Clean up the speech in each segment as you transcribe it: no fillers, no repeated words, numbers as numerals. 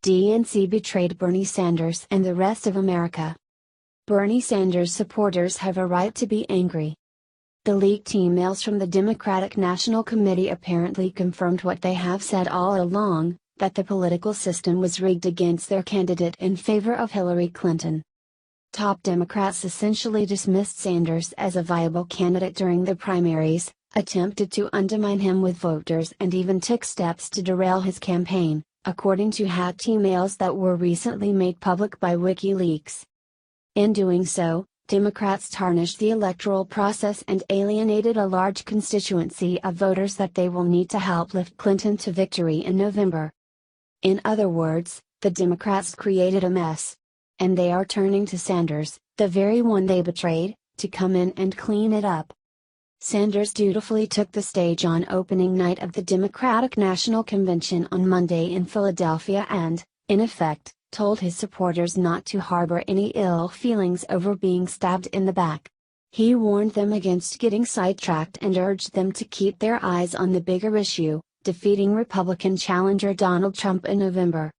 DNC betrayed Bernie Sanders and the rest of America. Bernie Sanders supporters have a right to be angry. The leaked emails from the Democratic National Committee apparently confirmed what they have said all along, that the political system was rigged against their candidate in favor of Hillary Clinton. Top Democrats essentially dismissed Sanders as a viable candidate during the primaries, attempted to undermine him with voters and even took steps to derail his campaign, according to hacked emails that were recently made public by WikiLeaks. In doing so, Democrats tarnished the electoral process and alienated a large constituency of voters that they will need to help lift Clinton to victory in November. In other words, the Democrats created a mess. And they are turning to Sanders, the very one they betrayed, to come in and clean it up. Sanders dutifully took the stage on opening night of the Democratic National Convention on Monday in Philadelphia and, in effect, told his supporters not to harbor any ill feelings over being stabbed in the back. He warned them against getting sidetracked and urged them to keep their eyes on the bigger issue, defeating Republican challenger Donald Trump in November.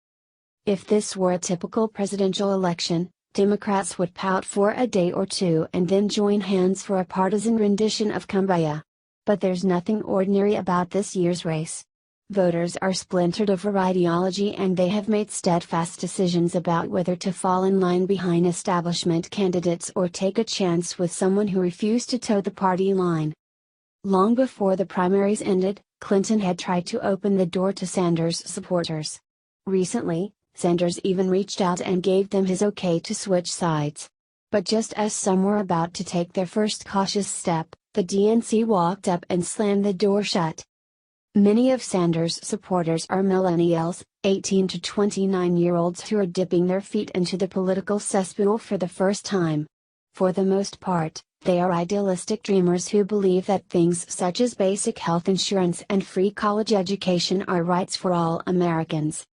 If this were a typical presidential election, Democrats would pout for a day or two and then join hands for a partisan rendition of Kumbaya. But there's nothing ordinary about this year's race. Voters are splintered over ideology and they have made steadfast decisions about whether to fall in line behind establishment candidates or take a chance with someone who refused to toe the party line. Long before the primaries ended, Clinton had tried to open the door to Sanders supporters. Recently, Sanders even reached out and gave them his okay to switch sides. But just as some were about to take their first cautious step, the DNC walked up and slammed the door shut. Many of Sanders' supporters are millennials, 18 to 29-year-olds who are dipping their feet into the political cesspool for the first time. For the most part, they are idealistic dreamers who believe that things such as basic health insurance and free college education are rights for all Americans.